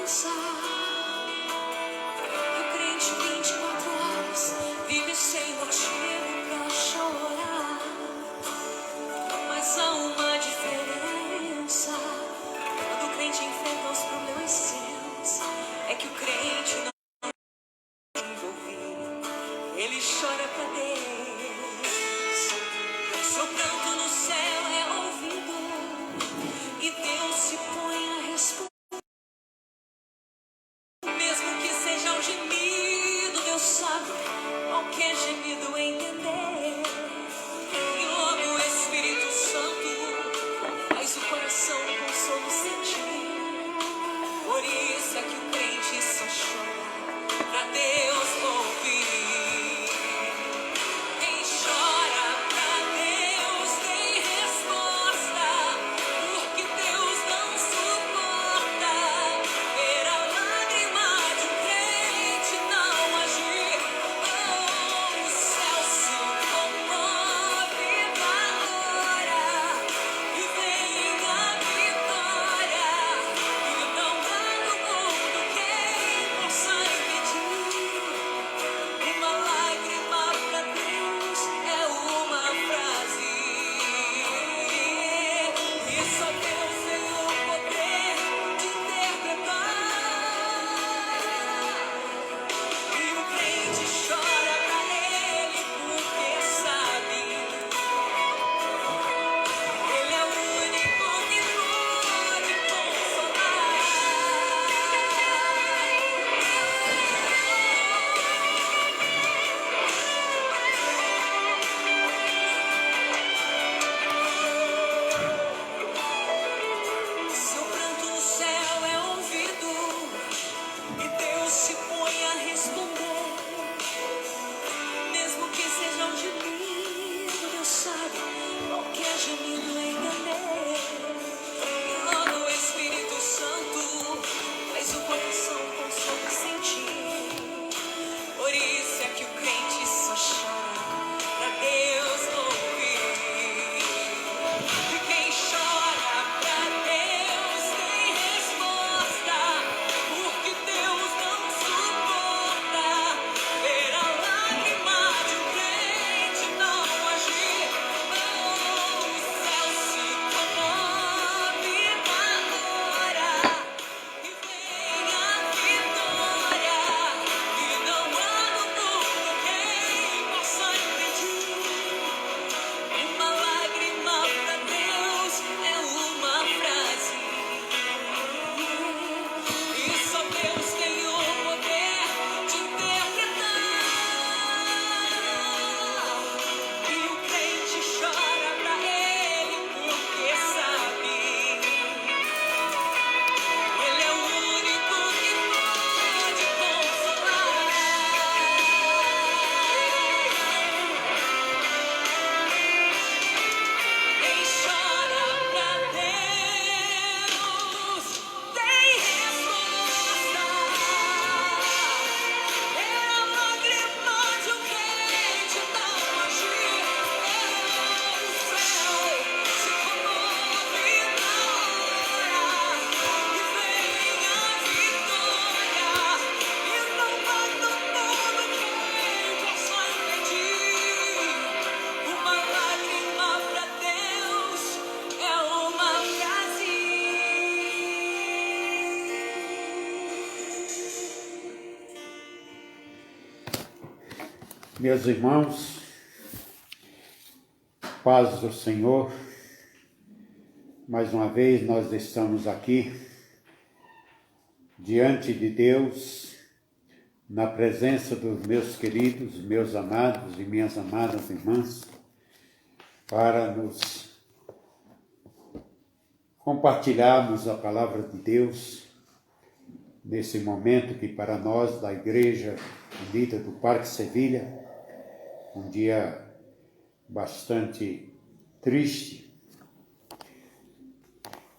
E o crente 24 horas vive sem motivo pra chorar. Mas há uma diferença quando o crente enfrenta os problemas seus. É que o crente não envolve, ele chora pra Deus. Seu pranto no céu é ouvido e Deus se põe a responder. Mesmo que seja um gemido, Deus sabe qualquer gemido entender. E logo o Espírito Santo faz o coração com consolo sentir. Por isso é que o crente só chora pra Deus ouvir. Quem chora pra Deus tem resposta, porque Deus não suporta ver a lágrima de um crente não agir. Oh, o céu se comove na hora e vem a vitória. E não há no mundo quem possa impedir. Uma lágrima pra Deus é uma frase. E só Deus tem o poder de interpretar. E o crente chora pra Ele porque sabe, Ele é o único que pode consolar. Seu pranto no céu é ouvido e Deus se põe a responder. Mesmo que seja um gemido, Deus sabe qualquer gemido entender. E logo o Espírito Santo faz o coração com consolo sentir. Por isso é que o crente só chora pra Deus ouvir. E quem chora pra Deus tem resposta, porque Deus não suporta ver a lágrima de um crente não agir. Oh, o céu se comove na hora e vem a vitória. E não há no mundo quem possa impedir. Uma lágrima pra Deus é uma frase. E só Deus tem o poder de interpretar. E o crente chora pra Ele porque sabe, Ele é o único que pode consolar. Quem chora pra Deus tem resposta. É a lágrima de um crente não agir. O céu se comove na hora e vem a vitória. E não há no mundo quem possa impedir. Uma lágrima pra Deus é uma frase. Meus irmãos, paz do Senhor, mais uma vez nós estamos aqui diante de Deus, na presença dos meus queridos, meus amados e minhas amadas irmãs, para nos compartilharmos a palavra de Deus nesse momento que para nós da Igreja Unida do Parque Sevilha, um dia bastante triste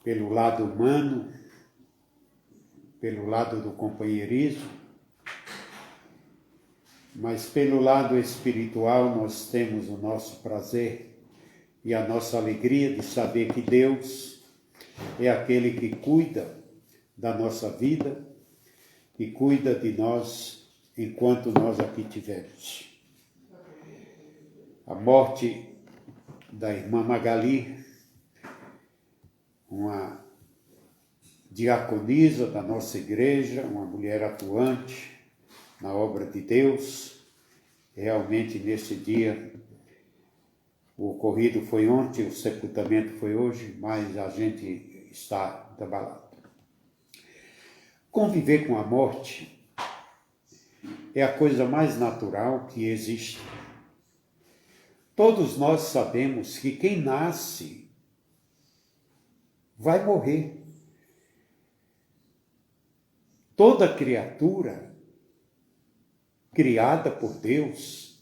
pelo lado humano, pelo lado do companheirismo, mas pelo lado espiritual nós temos o nosso prazer e a nossa alegria de saber que Deus é aquele que cuida da nossa vida, e cuida de nós enquanto nós aqui estivermos. A morte da irmã Magali, uma diaconisa da nossa igreja, uma mulher atuante na obra de Deus. Realmente, nesse dia, o ocorrido foi ontem, o sepultamento foi hoje, mas a gente está abalado. Conviver com a morte é a coisa mais natural que existe. Todos nós sabemos que quem nasce vai morrer. Toda criatura criada por Deus,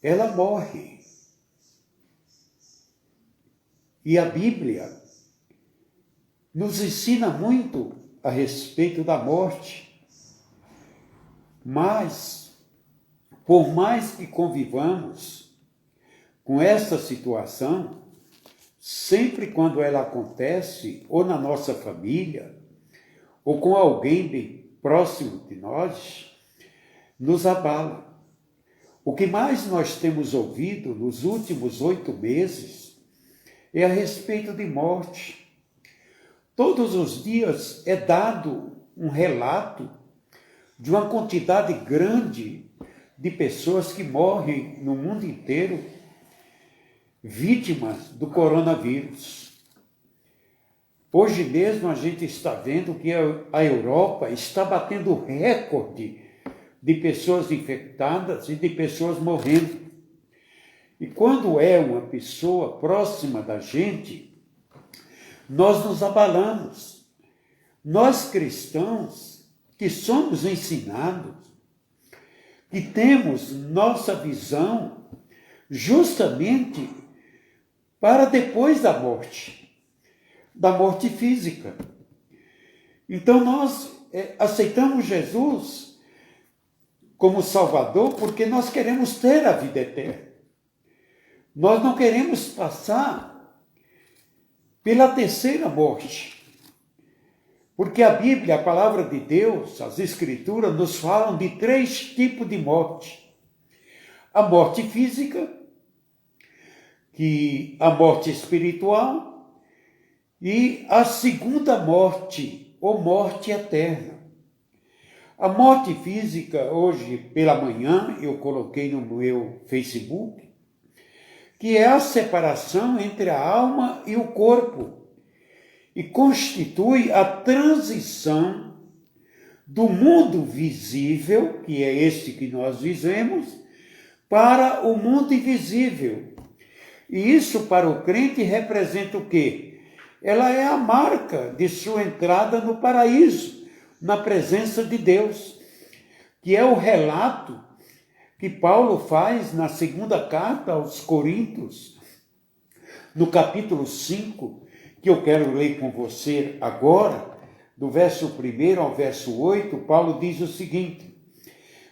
ela morre. E a Bíblia nos ensina muito a respeito da morte. Mas, por mais que convivamos com essa situação, sempre quando ela acontece, ou na nossa família, ou com alguém bem próximo de nós, nos abala. O que mais nós temos ouvido nos últimos 8 meses é a respeito de morte. Todos os dias é dado um relato de uma quantidade grande de pessoas que morrem no mundo inteiro, vítimas do coronavírus. Hoje mesmo a gente está vendo que a Europa está batendo recorde de pessoas infectadas e de pessoas morrendo. E quando é uma pessoa próxima da gente, nós nos abalamos. Nós cristãos que somos ensinados, que temos nossa visão justamente para depois da morte física. Então nós aceitamos Jesus como Salvador porque nós queremos ter a vida eterna. Nós não queremos passar pela terceira morte. Porque a Bíblia, a palavra de Deus, as Escrituras nos falam de 3 tipos de morte. A morte física, a morte espiritual e a segunda morte, ou morte eterna. A morte física, hoje pela manhã, eu coloquei no meu Facebook, que é a separação entre a alma e o corpo, e constitui a transição do mundo visível, que é este que nós vivemos, para o mundo invisível. E isso para o crente representa o quê? Ela é a marca de sua entrada no paraíso, na presença de Deus, que é o relato que Paulo faz na segunda carta aos Coríntios, no capítulo 5, que eu quero ler com você agora, do verso 1 ao verso 8, Paulo diz o seguinte: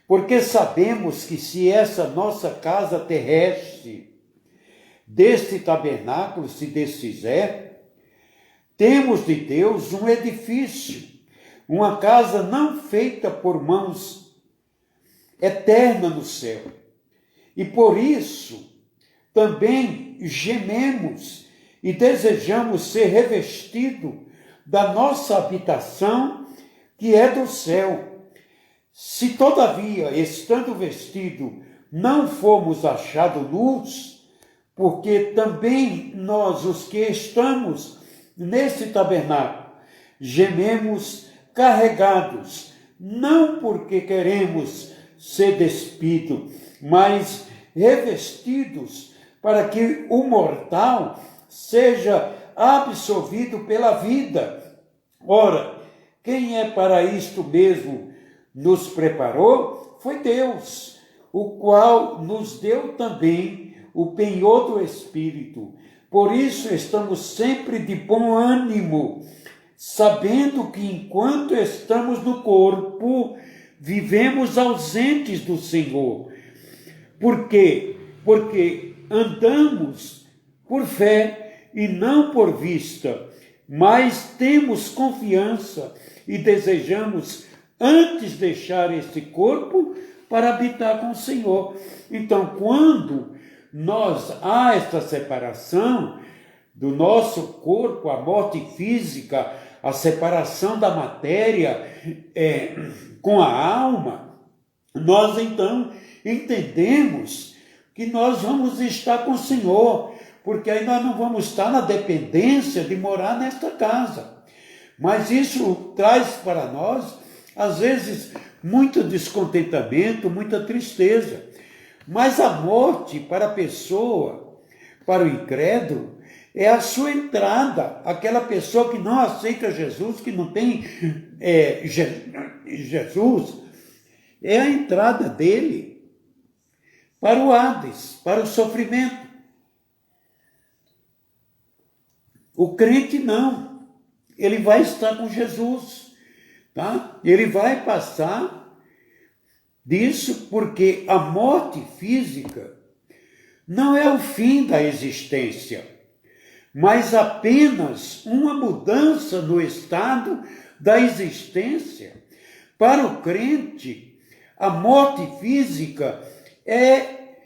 porque sabemos que se essa nossa casa terrestre, deste tabernáculo se desfizer, temos de Deus um edifício, uma casa não feita por mãos, eterna no céu. E por isso também gememos e desejamos ser revestidos da nossa habitação, que é do céu. Se todavia, estando vestido, não fomos achados nus, porque também nós, os que estamos nesse tabernáculo, gememos carregados, não porque queremos ser despidos, mas revestidos, para que o mortal seja absorvido pela vida. Ora, quem é para isto mesmo nos preparou foi Deus, o qual nos deu também o penhor do Espírito. Por isso estamos sempre de bom ânimo, sabendo que enquanto estamos no corpo, vivemos ausentes do Senhor. Por quê? Porque andamos por fé e não por vista, mas temos confiança e desejamos antes deixar este corpo para habitar com o Senhor. Então, quando há esta separação do nosso corpo, a morte física, a separação da matéria com a alma, nós então entendemos que nós vamos estar com o Senhor, porque aí nós não vamos estar na dependência de morar nesta casa. Mas isso traz para nós, às vezes, muito descontentamento, muita tristeza. Mas a morte para a pessoa, para o incrédulo, é a sua entrada. Aquela pessoa que não aceita Jesus, que não tem Jesus, é a entrada dele para o Hades, para o sofrimento. O crente não. Ele vai estar com Jesus, tá? Ele vai passar disso, porque a morte física não é o fim da existência, mas apenas uma mudança no estado da existência. Para o crente, a morte física é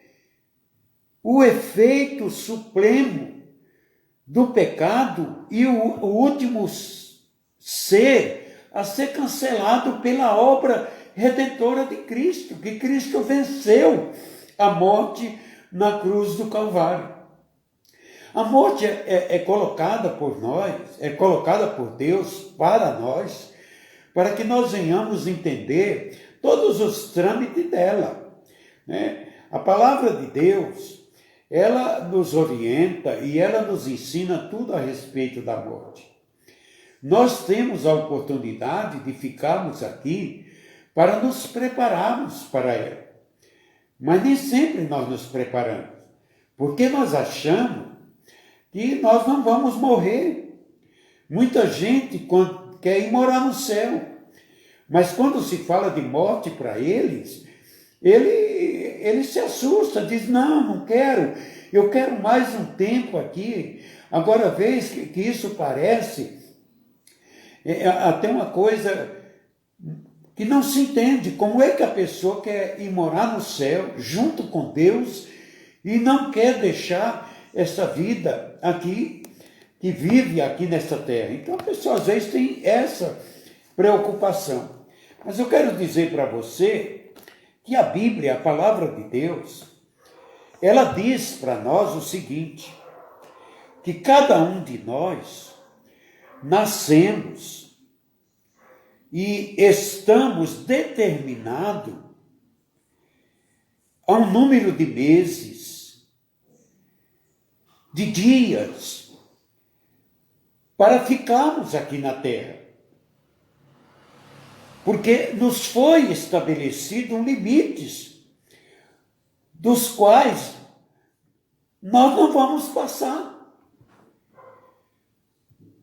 o efeito supremo do pecado e o último ser a ser cancelado pela obra redentora de Cristo, que Cristo venceu a morte na cruz do Calvário. A morte é colocada por nós, é colocada por Deus para nós, para que nós venhamos entender todos os trâmites dela, né? A palavra de Deus, ela nos orienta e ela nos ensina tudo a respeito da morte. Nós temos a oportunidade de ficarmos aqui para nos prepararmos para ela. Mas nem sempre nós nos preparamos, porque nós achamos que nós não vamos morrer. Muita gente quer ir morar no céu, mas quando se fala de morte para eles, ele se assusta, diz, não quero, eu quero mais um tempo aqui. Agora, vês que isso parece até uma coisa que não se entende. Como é que a pessoa quer ir morar no céu, junto com Deus, e não quer deixar essa vida aqui, que vive aqui nessa terra? Então a pessoa às vezes tem essa preocupação. Mas eu quero dizer para você que a Bíblia, a palavra de Deus, ela diz para nós o seguinte, que cada um de nós nascemos e estamos determinados a um número de meses, de dias, para ficarmos aqui na terra. Porque nos foi estabelecido limites dos quais nós não vamos passar.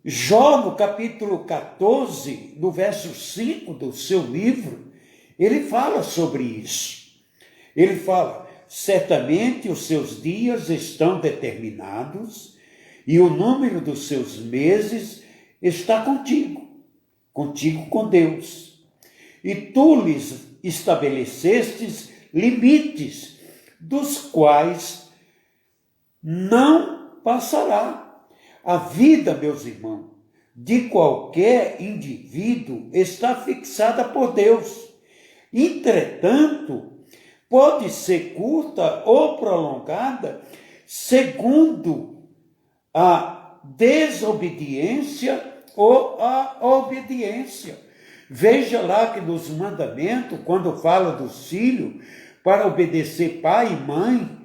Jó, no capítulo 14, no verso 5 do seu livro, ele fala sobre isso. Ele fala, certamente os seus dias estão determinados e o número dos seus meses está contigo com Deus. E tu lhes estabelecestes limites, dos quais não passará. A vida, meus irmãos, de qualquer indivíduo está fixada por Deus. Entretanto, pode ser curta ou prolongada segundo a desobediência ou a obediência. Veja lá que nos mandamentos, quando fala dos filhos, para obedecer pai e mãe,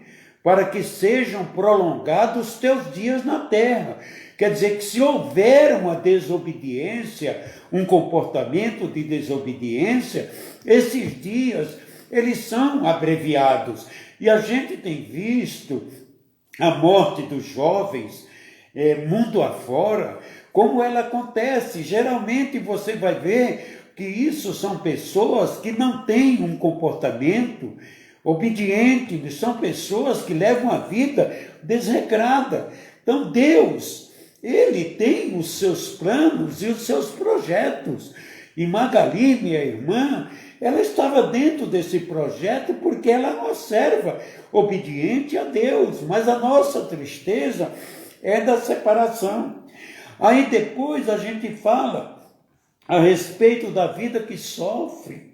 para que sejam prolongados os teus dias na terra. Quer dizer que se houver uma desobediência, um comportamento de desobediência, esses dias, eles são abreviados. E a gente tem visto a morte dos jovens, mundo afora, como ela acontece. Geralmente você vai ver que isso são pessoas que não têm um comportamento obediente, são pessoas que levam a vida desregrada. Então Deus, Ele tem os seus planos e os seus projetos. E Magali, minha irmã, ela estava dentro desse projeto porque ela é uma serva obediente a Deus, mas a nossa tristeza é da separação. Aí depois a gente fala a respeito da vida que sofre.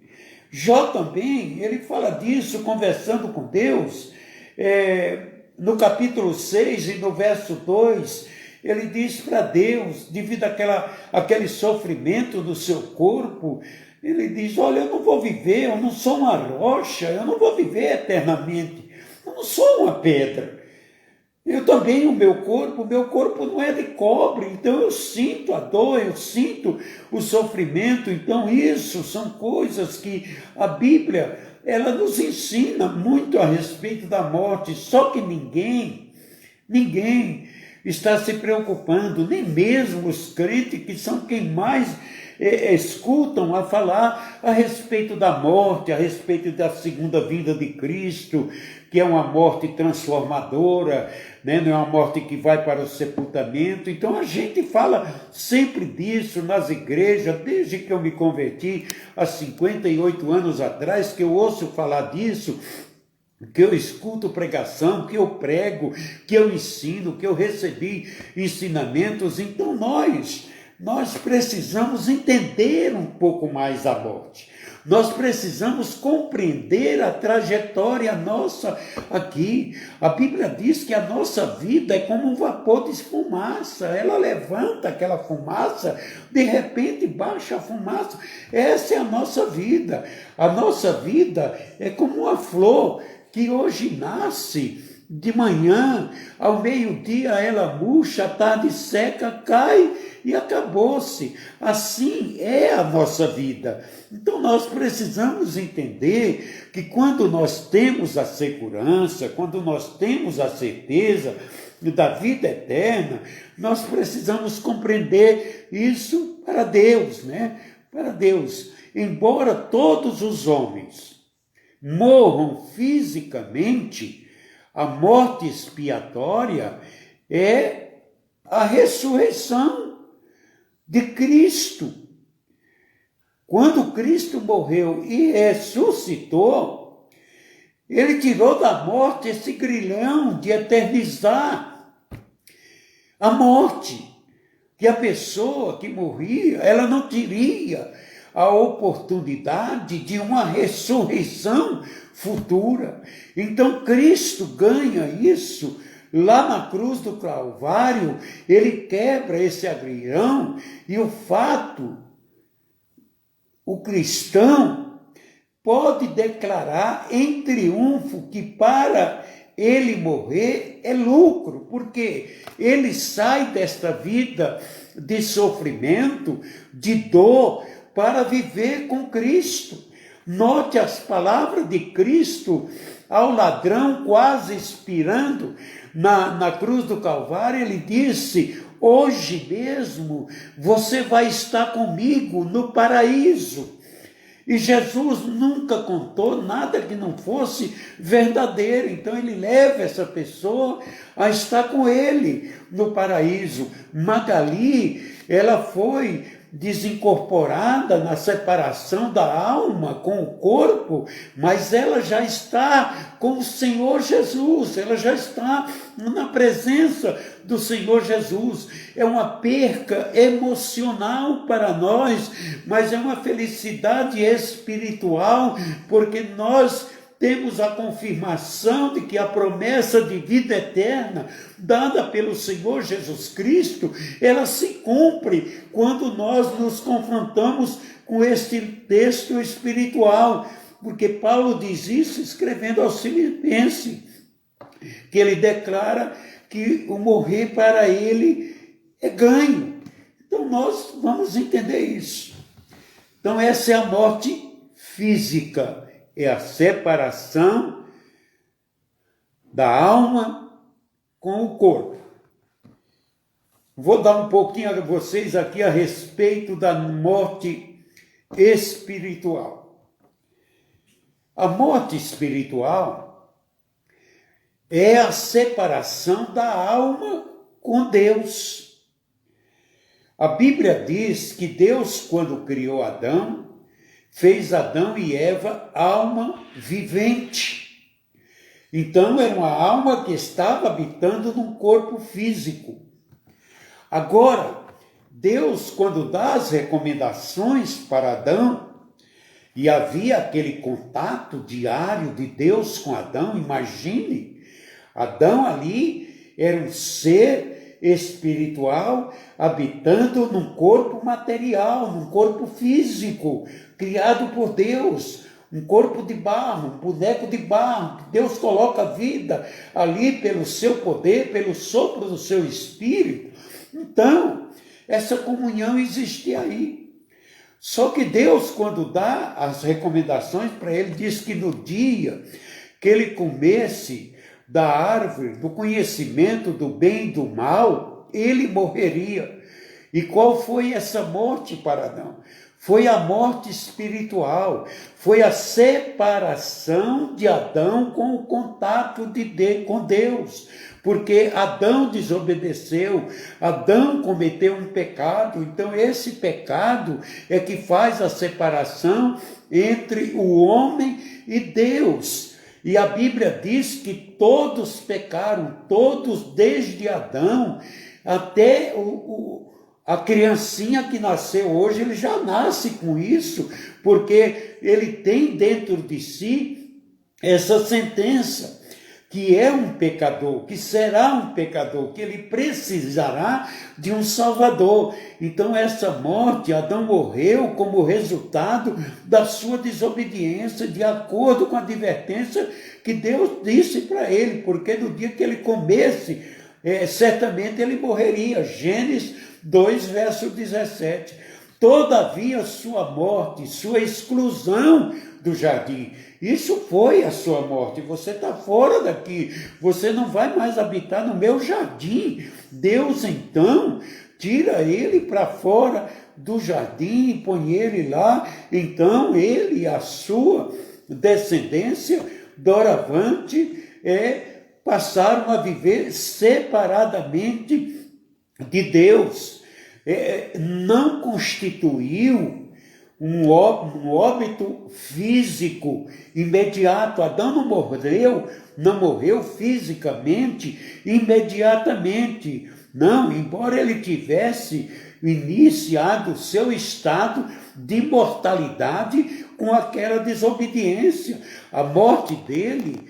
Jó também, ele fala disso conversando com Deus, no capítulo 6 e no verso 2, ele diz para Deus, devido àquele sofrimento do seu corpo, ele diz, olha, eu não vou viver, eu não sou uma rocha, eu não vou viver eternamente, eu não sou uma pedra. Eu também, o meu corpo não é de cobre, então eu sinto a dor, eu sinto o sofrimento, então isso são coisas que a Bíblia, ela nos ensina muito a respeito da morte, só que ninguém está se preocupando, nem mesmo os crentes que são quem mais escutam a falar a respeito da morte, a respeito da segunda vinda de Cristo, que é uma morte transformadora, né? Não é uma morte que vai para o sepultamento. Então a gente fala sempre disso nas igrejas, desde que eu me converti há 58 anos atrás, que eu ouço falar disso, que eu escuto pregação, que eu prego, que eu ensino, que eu recebi ensinamentos. Então nós precisamos entender um pouco mais a morte. Nós precisamos compreender a trajetória nossa aqui. A Bíblia diz que a nossa vida é como um vapor de fumaça. Ela levanta aquela fumaça, de repente baixa a fumaça. Essa é a nossa vida. A nossa vida é como uma flor que hoje nasce, de manhã, ao meio-dia ela murcha, à tarde seca, cai e acabou-se. Assim é a nossa vida. Então nós precisamos entender que quando nós temos a segurança, quando nós temos a certeza da vida eterna, nós precisamos compreender isso para Deus, né? Para Deus. Embora todos os homens morram fisicamente, a morte expiatória é a ressurreição de Cristo. Quando Cristo morreu e ressuscitou, ele tirou da morte esse grilhão de eternizar a morte, que a pessoa que morria, ela não teria a oportunidade de uma ressurreição futura. Então Cristo ganha isso lá na cruz do Calvário, ele quebra esse agrilhão e o cristão pode declarar em triunfo que para ele morrer é lucro, porque ele sai desta vida de sofrimento, de dor, para viver com Cristo. Note as palavras de Cristo ao ladrão quase expirando na cruz do Calvário. Ele disse, hoje mesmo você vai estar comigo no paraíso. E Jesus nunca contou nada que não fosse verdadeiro. Então ele leva essa pessoa a estar com ele no paraíso. Magali, ela foi desincorporada na separação da alma com o corpo, mas ela já está com o Senhor Jesus, ela já está na presença do Senhor Jesus. É uma perca emocional para nós, mas é uma felicidade espiritual, porque nós temos a confirmação de que a promessa de vida eterna dada pelo Senhor Jesus Cristo, ela se cumpre quando nós nos confrontamos com este texto espiritual, porque Paulo diz isso escrevendo aos Filipenses, que ele declara que o morrer para ele é ganho. Então nós vamos entender isso. Então essa é a morte física, é a separação da alma com o corpo. Vou dar um pouquinho a vocês aqui a respeito da morte espiritual. A morte espiritual é a separação da alma com Deus. A Bíblia diz que Deus, quando criou Adão, fez Adão e Eva alma vivente. Então, era uma alma que estava habitando num corpo físico. Agora, Deus, quando dá as recomendações para Adão, e havia aquele contato diário de Deus com Adão, imagine, Adão ali era um ser espiritual habitando num corpo material, num corpo físico, criado por Deus, um corpo de barro, um boneco de barro. Deus coloca vida ali pelo seu poder, pelo sopro do seu espírito. Então, essa comunhão existe aí. Só que Deus, quando dá as recomendações para ele, diz que no dia que ele comesse da árvore do conhecimento do bem e do mal, ele morreria. E qual foi essa morte para Adão? Foi a morte espiritual, foi a separação de Adão com o contato com Deus. Porque Adão desobedeceu, Adão cometeu um pecado, então esse pecado é que faz a separação entre o homem e Deus. E a Bíblia diz que todos pecaram, todos desde Adão até a criancinha que nasceu hoje, ele já nasce com isso, porque ele tem dentro de si essa sentença, que é um pecador, que será um pecador, que ele precisará de um Salvador. Então essa morte, Adão morreu como resultado da sua desobediência, de acordo com a advertência que Deus disse para ele, porque no dia que ele comesse, certamente ele morreria. Gênesis 2, verso 17. Todavia sua morte, sua exclusão do jardim, isso foi a sua morte. Você está fora daqui, você não vai mais habitar no meu jardim. Deus então tira ele para fora do jardim, põe ele lá. Então ele e a sua descendência doravante passaram a viver separadamente de Deus. Não constituiu um óbito físico imediato. Adão não morreu fisicamente imediatamente. Não, embora ele tivesse iniciado o seu estado de mortalidade com aquela desobediência. A morte dele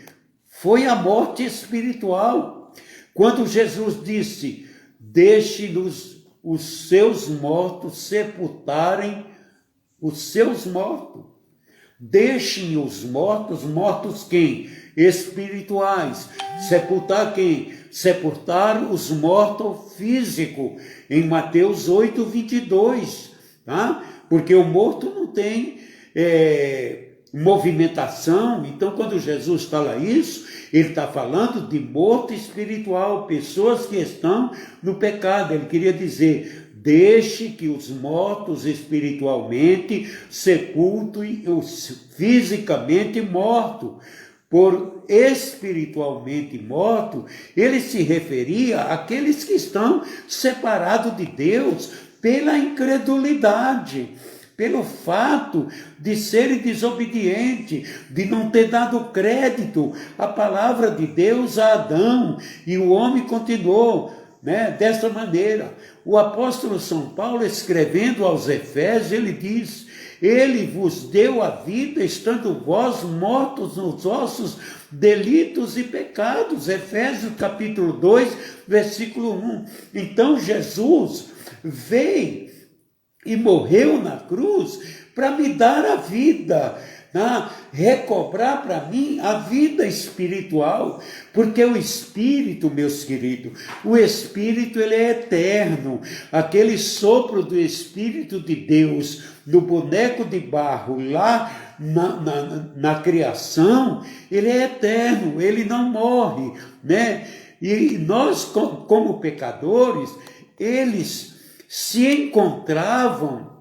foi a morte espiritual. Quando Jesus disse: deixe-nos os seus mortos sepultarem os seus mortos. Deixem os mortos, mortos quem? Espirituais. Sepultar quem? Sepultar os mortos físicos. Em Mateus 8, 22. Tá? Porque o morto não tem movimentação. Então, quando Jesus fala isso, ele está falando de morto espiritual, pessoas que estão no pecado. Ele queria dizer: deixe que os mortos espiritualmente sepultem os fisicamente mortos. Por espiritualmente morto, ele se referia àqueles que estão separados de Deus pela incredulidade, pelo fato de serem desobedientes, de não ter dado crédito à palavra de Deus a Adão, e o homem continuou dessa maneira. O apóstolo São Paulo, escrevendo aos Efésios, ele diz: ele vos deu a vida, estando vós mortos nos vossos delitos e pecados. Efésios capítulo 2, versículo 1. Então Jesus veio e morreu na cruz para me dar a vida, recobrar para mim a vida espiritual, porque o Espírito, meus queridos, o Espírito ele é eterno. Aquele sopro do Espírito de Deus no boneco de barro lá na criação, ele é eterno, ele não morre, E nós, como pecadores, eles se encontravam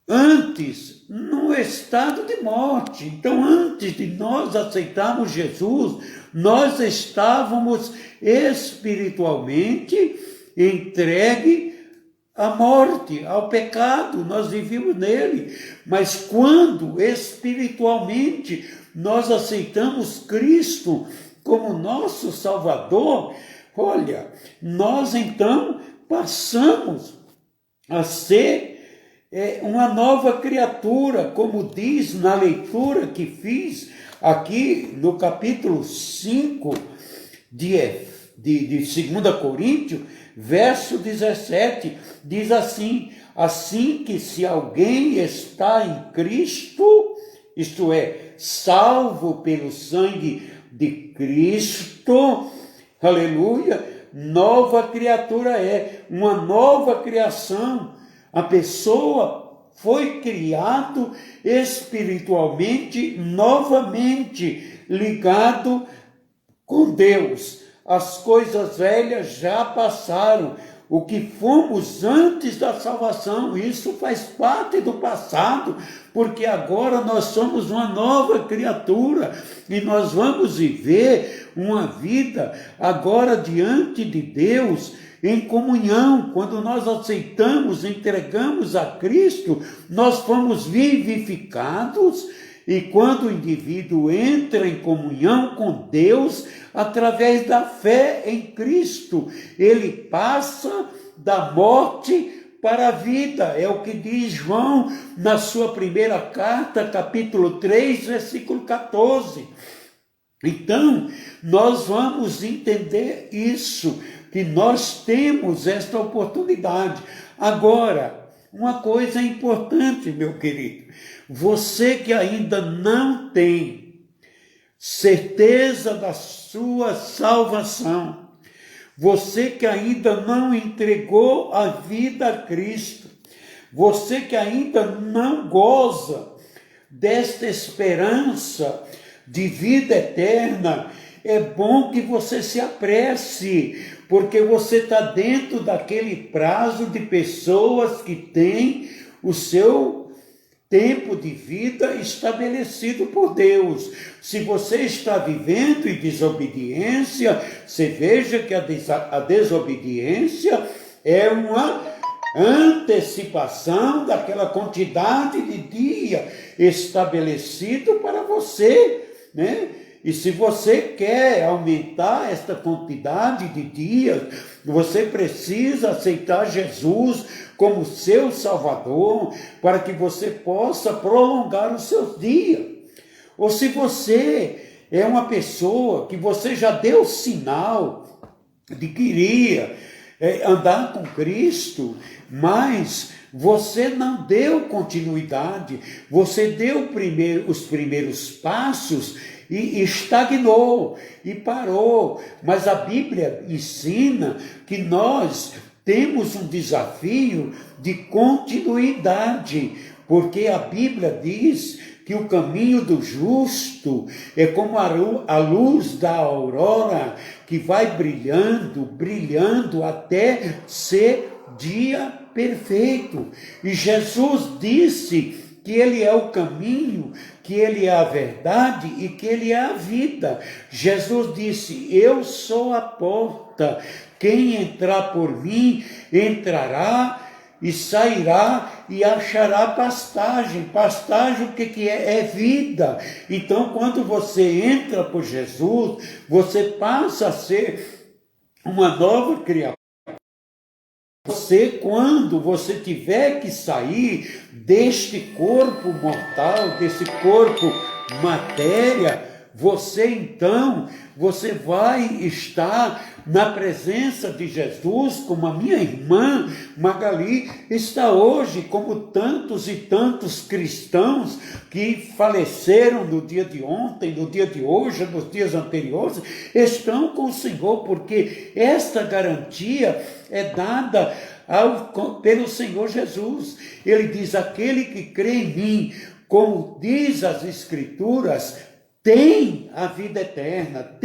antes no estado de morte. Então, antes de nós aceitarmos Jesus, nós estávamos espiritualmente entregue à morte, ao pecado, nós vivíamos nele. Mas quando espiritualmente nós aceitamos Cristo como nosso Salvador, olha, nós então passamos a ser uma nova criatura, como diz na leitura que fiz aqui no capítulo 5 de 2 Coríntios, verso 17, diz assim que se alguém está em Cristo, isto é, salvo pelo sangue de Cristo, aleluia, nova criatura uma nova criação. A pessoa foi criado espiritualmente, novamente ligado com Deus. As coisas velhas já passaram. O que fomos antes da salvação, isso faz parte do passado, porque agora nós somos uma nova criatura e nós vamos viver uma vida agora diante de Deus em comunhão. Quando nós aceitamos, entregamos a Cristo, nós fomos vivificados. E quando o indivíduo entra em comunhão com Deus, através da fé em Cristo, ele passa da morte para a vida. É o que diz João na sua primeira carta, capítulo 3, versículo 14. Então, nós vamos entender isso, que nós temos esta oportunidade. Agora, uma coisa importante, meu querido, você que ainda não tem certeza da sua salvação, você que ainda não entregou a vida a Cristo, você que ainda não goza desta esperança de vida eterna, é bom que você se apresse, porque você está dentro daquele prazo de pessoas que têm o seu tempo de vida estabelecido por Deus. Se você está vivendo em desobediência, você veja que a desobediência é uma antecipação daquela quantidade de dia estabelecido para você, né? E se você quer aumentar esta quantidade de dias, você precisa aceitar Jesus como seu Salvador, para que você possa prolongar os seus dias. Ou se você é uma pessoa que você já deu sinal de que iria andar com Cristo, mas você não deu continuidade, você deu os primeiros passos e estagnou e parou. Mas a Bíblia ensina que nós temos um desafio de continuidade, porque a Bíblia diz que o caminho do justo é como a luz da aurora, que vai brilhando, brilhando até ser dia perfeito. E Jesus disse que Ele é o caminho, que Ele é a verdade e que Ele é a vida. Jesus disse: eu sou a porta, quem entrar por mim entrará e sairá e achará pastagem. Pastagem, o que é? É vida. Então, quando você entra por Jesus, você passa a ser uma nova criatura. Quando você tiver que sair deste corpo mortal, desse corpo matéria, você vai estar na presença de Jesus, como a minha irmã Magali está hoje, como tantos e tantos cristãos que faleceram no dia de ontem, no dia de hoje, nos dias anteriores, estão com o Senhor, porque esta garantia é dada pelo Senhor Jesus. Ele diz: aquele que crê em mim, como diz as Escrituras, tem a vida eterna,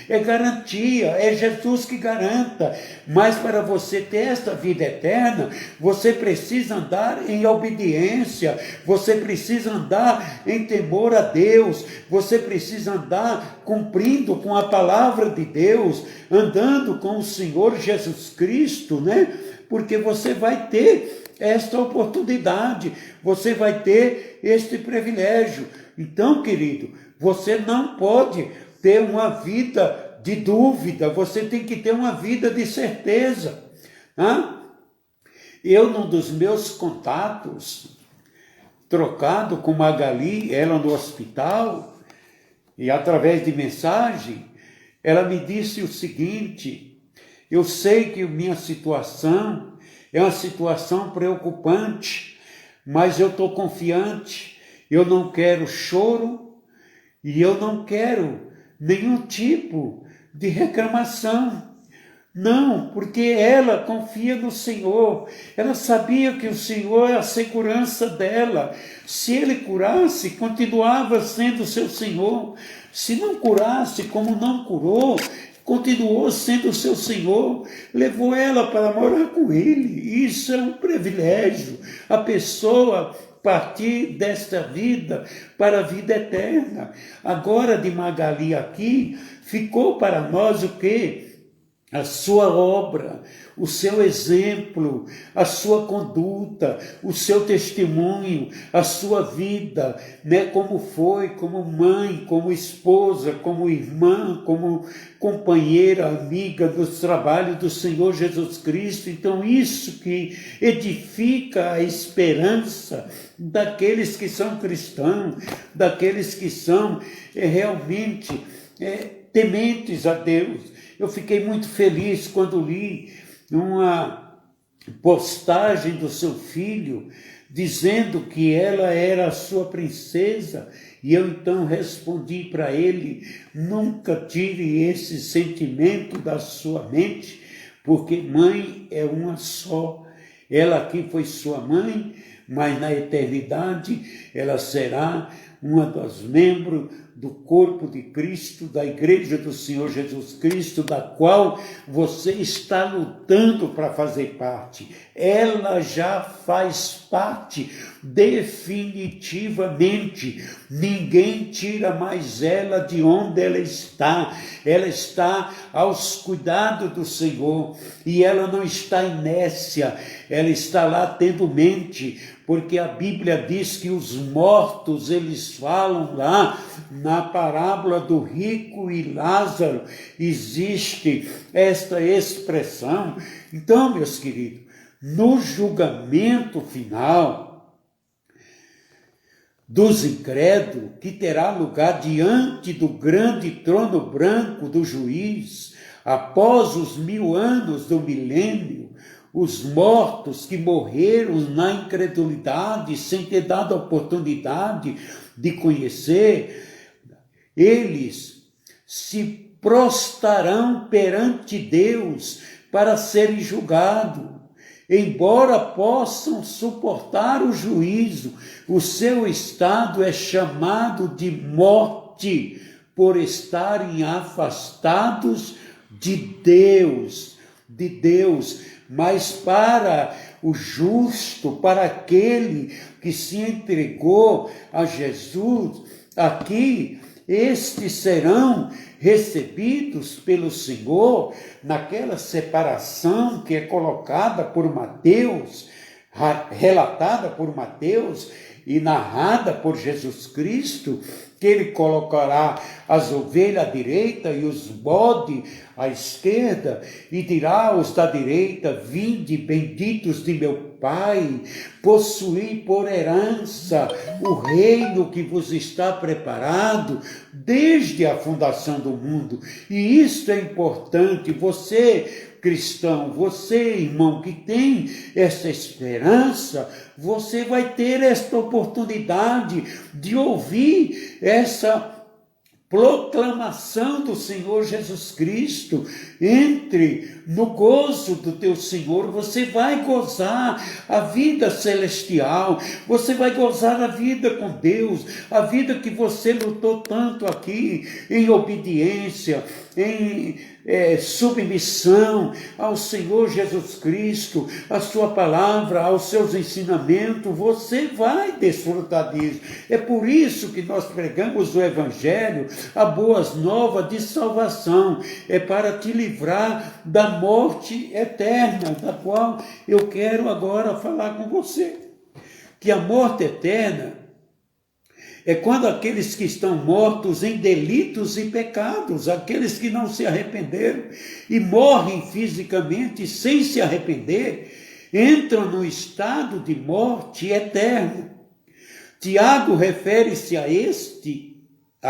é garantia, é Jesus que garanta. Mas para você ter esta vida eterna, você precisa andar em obediência, você precisa andar em temor a Deus, você precisa andar cumprindo com a palavra de Deus, andando com o Senhor Jesus Cristo, né? porque você vai ter esta oportunidade, você vai ter este privilégio. Então, querido, você não pode ter uma vida de dúvida, você tem que ter uma vida de certeza. Eu, num dos meus contatos, trocado com Magali, ela no hospital, e através de mensagem, ela me disse o seguinte: eu sei que minha situação é uma situação preocupante, mas eu estou confiante, eu não quero choro e eu não quero nenhum tipo de reclamação. Não, porque ela confia no Senhor, ela sabia que o Senhor é a segurança dela. Se Ele curasse, continuava sendo seu Senhor. Se não curasse, como não curou, continuou sendo seu Senhor, levou ela para morar com Ele. Isso é um privilégio, a pessoa partir desta vida para a vida eterna. Agora de Magali aqui, ficou para nós o quê? A sua obra, o seu exemplo, a sua conduta, o seu testemunho, a sua vida, né? Como foi, como mãe, como esposa, como irmã, como companheira, amiga dos trabalhos do Senhor Jesus Cristo. Então isso que edifica a esperança daqueles que são cristãos, daqueles que são realmente tementes a Deus. Eu fiquei muito feliz quando li uma postagem do seu filho dizendo que ela era a sua princesa, e eu então respondi para ele: nunca tire esse sentimento da sua mente, porque mãe é uma só. Ela aqui foi sua mãe, mas na eternidade ela será uma dos membros do corpo de Cristo, da igreja do Senhor Jesus Cristo, da qual você está lutando para fazer parte. Ela já faz parte definitivamente. Ninguém tira mais ela de onde ela está. Ela está aos cuidados do Senhor e ela não está inércia, ela está lá tendo mente, porque a Bíblia diz que os mortos, eles falam lá na parábola do rico e Lázaro, existe esta expressão. Então, meus queridos, no julgamento final dos incrédulos, que terá lugar diante do grande trono branco do juiz, após os 1000 anos do milênio, os mortos que morreram na incredulidade, sem ter dado a oportunidade de conhecer, eles se prostrarão perante Deus para serem julgados. Embora possam suportar o juízo, o seu estado é chamado de morte, por estarem afastados de Deus. Mas para o justo, para aquele que se entregou a Jesus, aqui, estes serão recebidos pelo Senhor naquela separação que é colocada por Mateus, relatada por Mateus e narrada por Jesus Cristo, que ele colocará as ovelhas à direita e os bodes à esquerda, e dirá aos da direita: vinde, benditos de meu Pai, possuí por herança o reino que vos está preparado desde a fundação do mundo. E isso é importante. Você, cristão, você, irmão, que tem essa esperança, você vai ter esta oportunidade de ouvir essa proclamação do Senhor Jesus Cristo. Entre no gozo do teu Senhor, você vai gozar a vida celestial, você vai gozar a vida com Deus, a vida que você lutou tanto aqui, em obediência, em submissão ao Senhor Jesus Cristo, à sua palavra, aos seus ensinamentos. Você vai desfrutar disso. É por isso que nós pregamos o Evangelho, a boas novas de salvação. É para te livrar da morte eterna, da qual eu quero agora falar com você. Que a morte eterna é quando aqueles que estão mortos em delitos e pecados, aqueles que não se arrependeram e morrem fisicamente sem se arrepender, entram no estado de morte eterna. Tiago refere-se a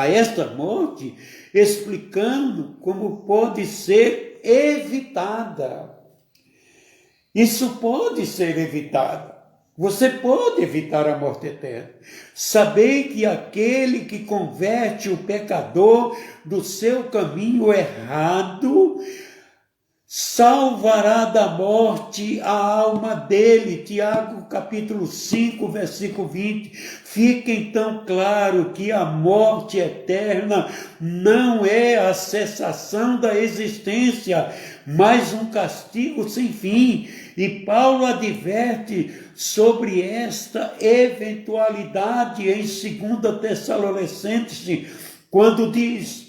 esta morte, explicando como pode ser evitada. Isso pode ser evitado. Você pode evitar a morte eterna. Sabei que aquele que converte o pecador do seu caminho errado, salvará da morte a alma dele. Tiago capítulo 5, versículo 20. Fica então claro que a morte eterna não é a cessação da existência, mas um castigo sem fim. E Paulo adverte sobre esta eventualidade em 2 Tessalonicenses, quando diz: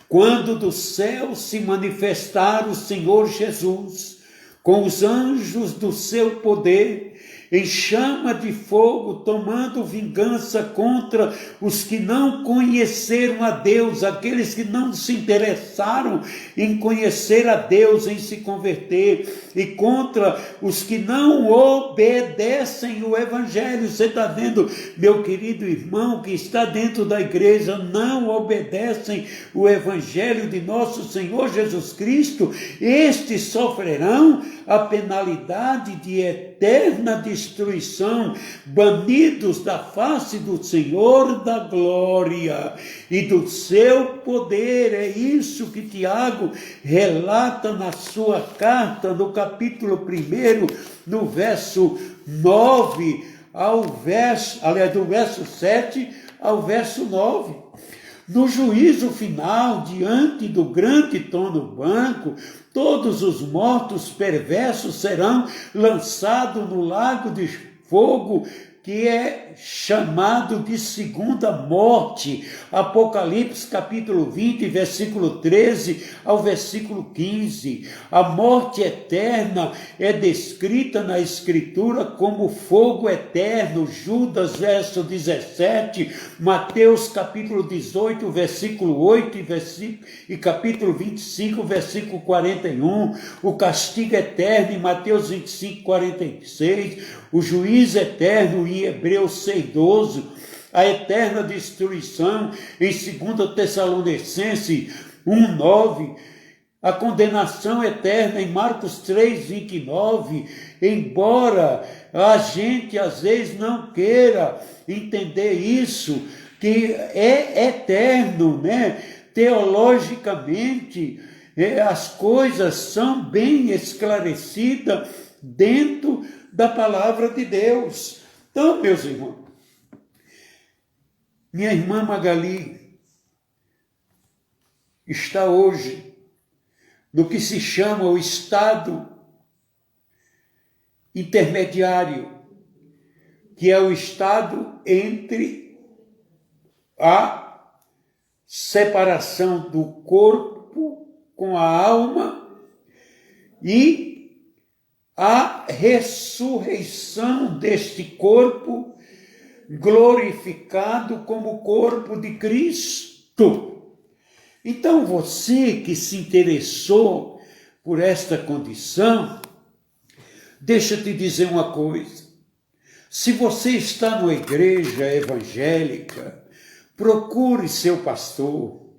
quando do céu se manifestar o Senhor Jesus, com os anjos do seu poder, em chama de fogo, tomando vingança contra os que não conheceram a Deus, aqueles que não se interessaram em conhecer a Deus, em se converter, e contra os que não obedecem o Evangelho. Você está vendo, meu querido irmão, que está dentro da igreja, não obedecem o Evangelho de nosso Senhor Jesus Cristo, estes sofrerão a penalidade de eterna destruição, banidos da face do Senhor da glória e do seu poder. É isso que Tiago relata na sua carta, no capítulo 1, no verso 9 ao verso, aliás, do verso 7 ao verso 9. No juízo final, diante do grande trono branco, todos os mortos perversos serão lançados no lago de fogo, que é chamado de segunda morte. Apocalipse capítulo 20, versículo 13 ao versículo 15. A morte eterna é descrita na Escritura como fogo eterno. Judas, verso 17. Mateus capítulo 18, versículo 8 e capítulo 25, versículo 41. O castigo eterno em Mateus 25, 46. O juízo eterno em Hebreus 6,12, a eterna destruição em 2 Tessalonicenses 1,9, a condenação eterna em Marcos 3,29, embora a gente às vezes não queira entender isso, que é eterno, né? Teologicamente, as coisas são bem esclarecidas dentro da palavra de Deus. Então, meus irmãos, minha irmã Magali está hoje no que se chama o estado intermediário, que é o estado entre a separação do corpo com a alma e a ressurreição deste corpo glorificado como corpo de Cristo. Então, você que se interessou por esta condição, deixa eu te dizer uma coisa. Se você está numa igreja evangélica, procure seu pastor,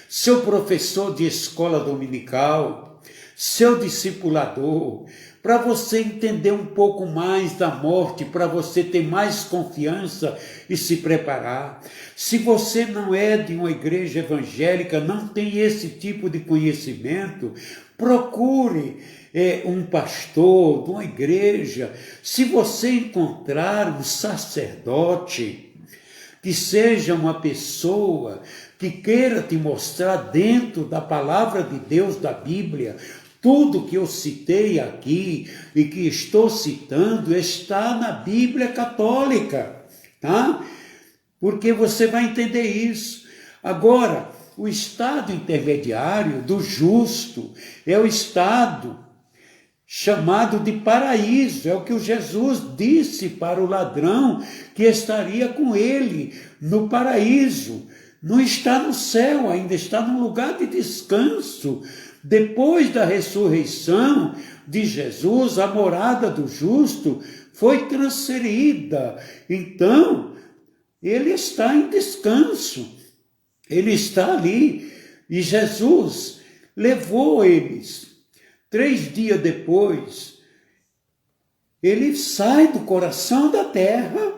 seu professor de escola dominical, seu discipulador, para você entender um pouco mais da morte, para você ter mais confiança e se preparar. Se você não é de uma igreja evangélica, não tem esse tipo de conhecimento, procure um pastor de uma igreja. Se você encontrar um sacerdote, que seja uma pessoa que queira te mostrar dentro da palavra de Deus, da Bíblia, tudo que eu citei aqui e que estou citando está na Bíblia católica, tá? Porque você vai entender isso. Agora, o estado intermediário do justo, é o estado chamado de paraíso, é o que o Jesus disse para o ladrão que estaria com ele no paraíso. Não está no céu, ainda está num lugar de descanso. Depois da ressurreição de Jesus, a morada do justo foi transferida. Então, ele está em descanso. Ele está ali. E Jesus levou eles. 3 dias depois, ele sai do coração da terra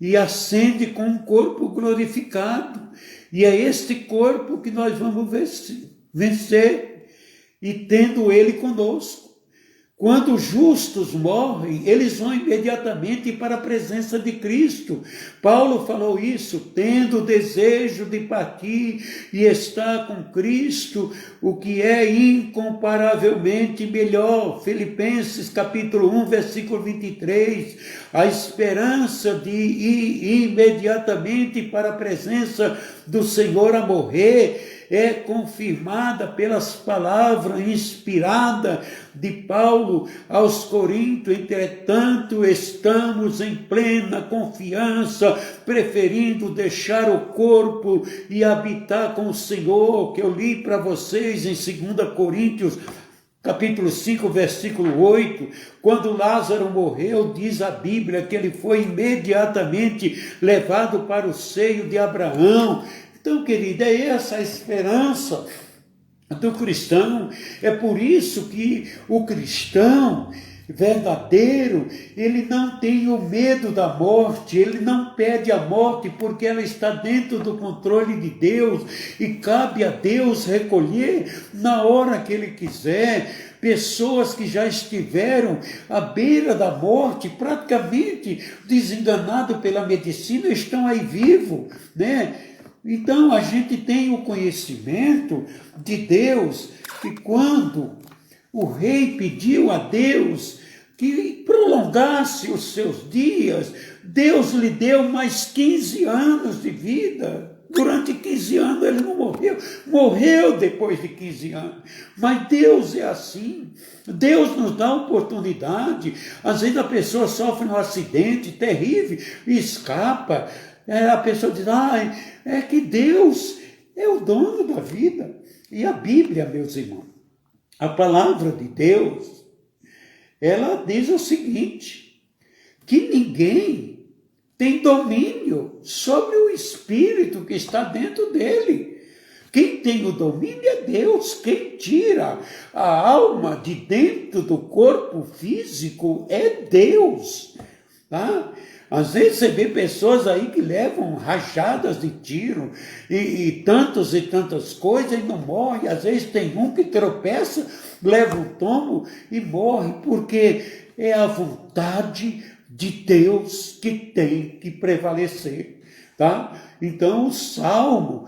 e ascende com um corpo glorificado. E é este corpo que nós vamos vencer e tendo ele conosco. Quando os justos morrem, eles vão imediatamente para a presença de Cristo. Paulo falou isso, tendo o desejo de partir e estar com Cristo, o que é incomparavelmente melhor. Filipenses capítulo 1, versículo 23. A esperança de ir imediatamente para a presença do Senhor a morrer é confirmada pelas palavras inspiradas de Paulo aos Coríntios. Entretanto, estamos em plena confiança, preferindo deixar o corpo e habitar com o Senhor, que eu li para vocês em 2 Coríntios, capítulo 5, versículo 8, quando Lázaro morreu, diz a Bíblia que ele foi imediatamente levado para o seio de Abraão. Então, querida, é essa a esperança do cristão. É por isso que o cristão verdadeiro, ele não tem o medo da morte, ele não pede a morte porque ela está dentro do controle de Deus e cabe a Deus recolher na hora que ele quiser. Pessoas que já estiveram à beira da morte, praticamente desenganados pela medicina, estão aí vivos, né? Então, a gente tem o conhecimento de Deus, que quando o rei pediu a Deus que prolongasse os seus dias, Deus lhe deu mais 15 anos de vida. Durante 15 anos ele não morreu, morreu depois de 15 anos. Mas Deus é assim, Deus nos dá oportunidade. Às vezes a pessoa sofre um acidente terrível e escapa. A pessoa diz, é que Deus é o dono da vida. E a Bíblia, meus irmãos, a palavra de Deus, ela diz o seguinte, que ninguém tem domínio sobre o espírito que está dentro dele. Quem tem o domínio é Deus. Quem tira a alma de dentro do corpo físico é Deus, tá? Às vezes você vê pessoas aí que levam rajadas de tiro e tantas coisas e não morre. Às vezes tem um que tropeça, leva um tombo e morre, porque é a vontade de Deus que tem que prevalecer, tá? Então o Salmo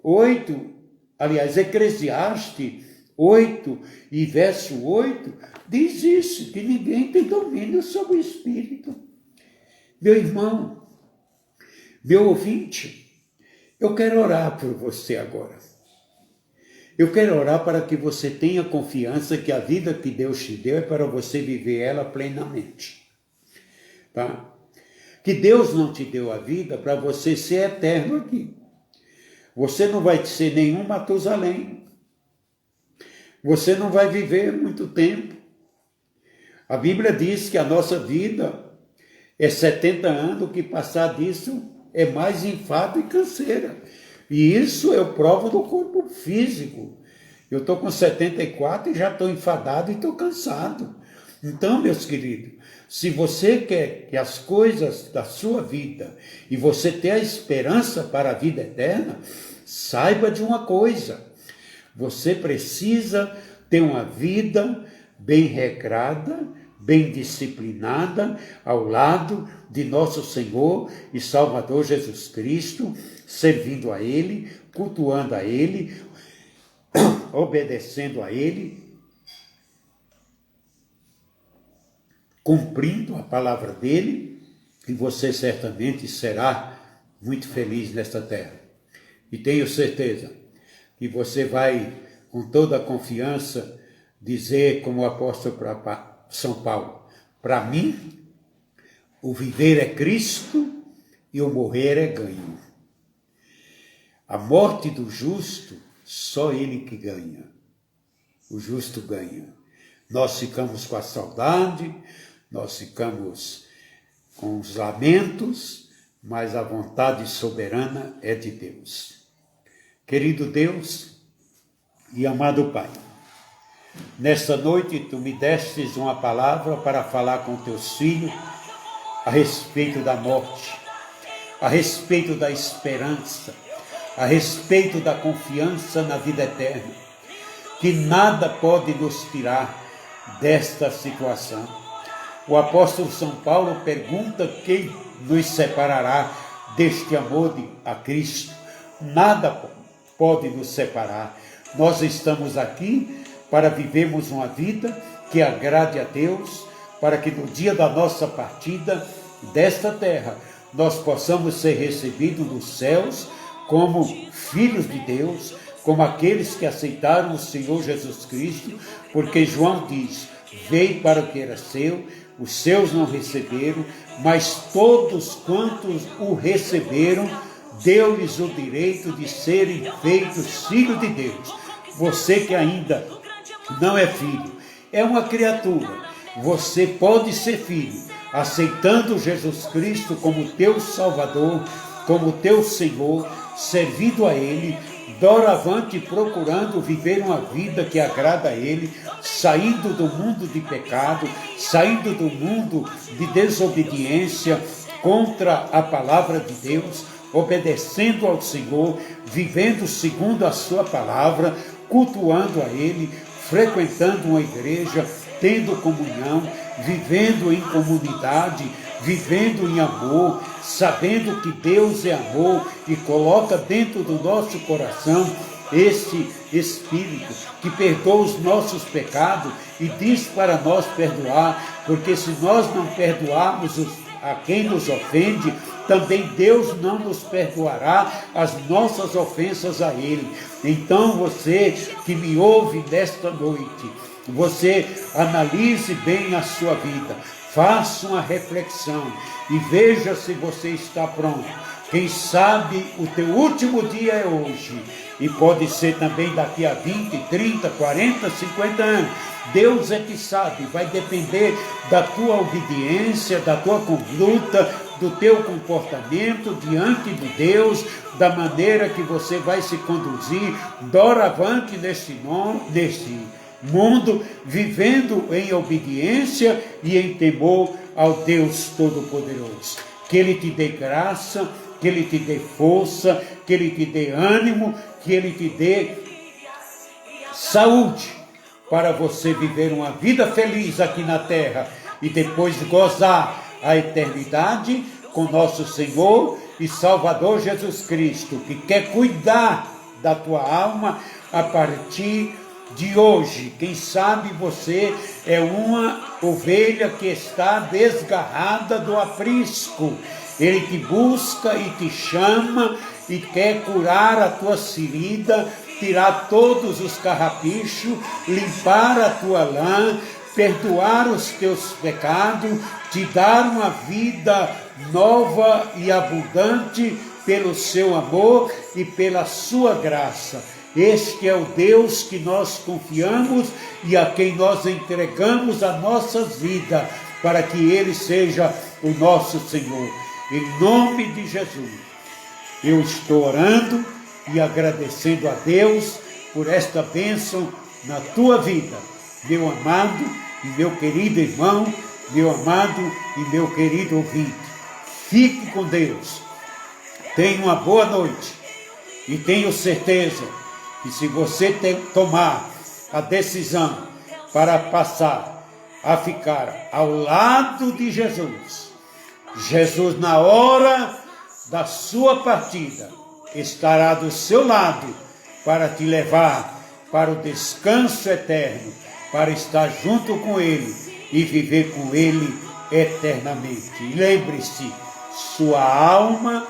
8, aliás, Eclesiastes 8 e verso 8, diz isso, que ninguém tem domínio sobre o espírito. Meu irmão, meu ouvinte, eu quero orar por você agora. Eu quero orar para que você tenha confiança que a vida que Deus te deu é para você viver ela plenamente. Tá? Que Deus não te deu a vida para você ser eterno aqui. Você não vai ser nenhum Matusalém. Você não vai viver muito tempo. A Bíblia diz que a nossa vida é 70 anos, o que passar disso é mais enfado e canseira. E isso eu provo do corpo físico. Eu estou com 74 e já estou enfadado e estou cansado. Então, meus queridos, se você quer que as coisas da sua vida e você ter a esperança para a vida eterna, saiba de uma coisa. Você precisa ter uma vida bem regrada, bem disciplinada, ao lado de nosso Senhor e Salvador Jesus Cristo, servindo a Ele, cultuando a Ele, obedecendo a Ele, cumprindo a palavra dEle, e você certamente será muito feliz nesta terra. E tenho certeza que você vai, com toda a confiança, dizer como o apóstolo para São Paulo: para mim, o viver é Cristo e o morrer é ganho. A morte do justo, só ele que ganha. O justo ganha. Nós ficamos com a saudade, nós ficamos com os lamentos, mas a vontade soberana é de Deus. Querido Deus e amado Pai, nesta noite tu me destes uma palavra para falar com teus filhos a respeito da morte, a respeito da esperança, a respeito da confiança na vida eterna, que nada pode nos tirar desta situação. O apóstolo São Paulo pergunta quem nos separará deste amor a Cristo. Nada pode nos separar. Nós estamos aqui para vivermos uma vida que agrade a Deus, para que no dia da nossa partida desta terra, nós possamos ser recebidos nos céus como filhos de Deus, como aqueles que aceitaram o Senhor Jesus Cristo, porque João diz: veio para o que era seu, os seus não receberam, mas todos quantos o receberam, deu-lhes o direito de serem feitos filhos de Deus. Você que ainda não é filho, é uma criatura, você pode ser filho, aceitando Jesus Cristo como teu Salvador, como teu Senhor, servindo a Ele, doravante procurando viver uma vida que agrada a Ele, saindo do mundo de pecado, saindo do mundo de desobediência contra a palavra de Deus, obedecendo ao Senhor, vivendo segundo a sua palavra, cultuando a Ele, frequentando uma igreja, tendo comunhão, vivendo em comunidade, vivendo em amor, sabendo que Deus é amor e coloca dentro do nosso coração esse Espírito que perdoa os nossos pecados e diz para nós perdoar, porque se nós não perdoarmos a quem nos ofende, também Deus não nos perdoará as nossas ofensas a Ele. Então você que me ouve nesta noite, você analise bem a sua vida, faça uma reflexão e veja se você está pronto. Quem sabe o teu último dia é hoje, e pode ser também daqui a 20, 30, 40, 50 anos. Deus é que sabe, vai depender da tua obediência, da tua conduta, do teu comportamento diante de Deus, da maneira que você vai se conduzir doravante neste mundo, vivendo em obediência e em temor ao Deus Todo-Poderoso. Que Ele te dê graça, que Ele te dê força, que Ele te dê ânimo, que Ele te dê saúde para você viver uma vida feliz aqui na terra e depois gozar a eternidade com nosso Senhor e Salvador Jesus Cristo, que quer cuidar da tua alma a partir de hoje. Quem sabe você é uma ovelha que está desgarrada do aprisco. Ele te busca e te chama e quer curar a tua ferida, tirar todos os carrapichos, limpar a tua lã, perdoar os teus pecados, te dar uma vida nova e abundante pelo seu amor e pela sua graça. Este é o Deus que nós confiamos e a quem nós entregamos a nossa vida, para que Ele seja o nosso Senhor. Em nome de Jesus, eu estou orando e agradecendo a Deus por esta bênção na tua vida, meu amado e meu querido irmão, meu amado e meu querido ouvinte. Fique com Deus, tenha uma boa noite e tenho certeza que se você tomar a decisão para passar a ficar ao lado de Jesus, Jesus na hora da sua partida estará do seu lado para te levar para o descanso eterno, para estar junto com Ele e viver com Ele eternamente. E lembre-se, sua alma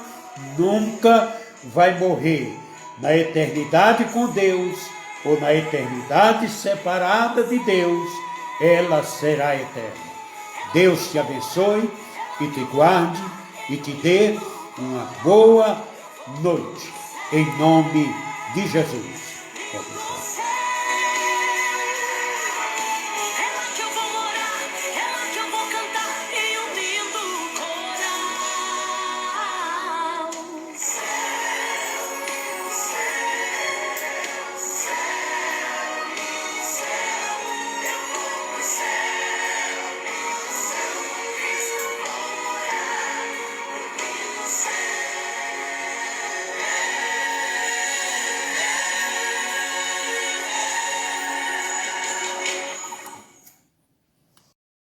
nunca vai morrer. na eternidade com Deus ou na eternidade separada de Deus, ela será eterna. Deus te abençoe e te guarde e te dê uma boa noite. Em nome de Jesus.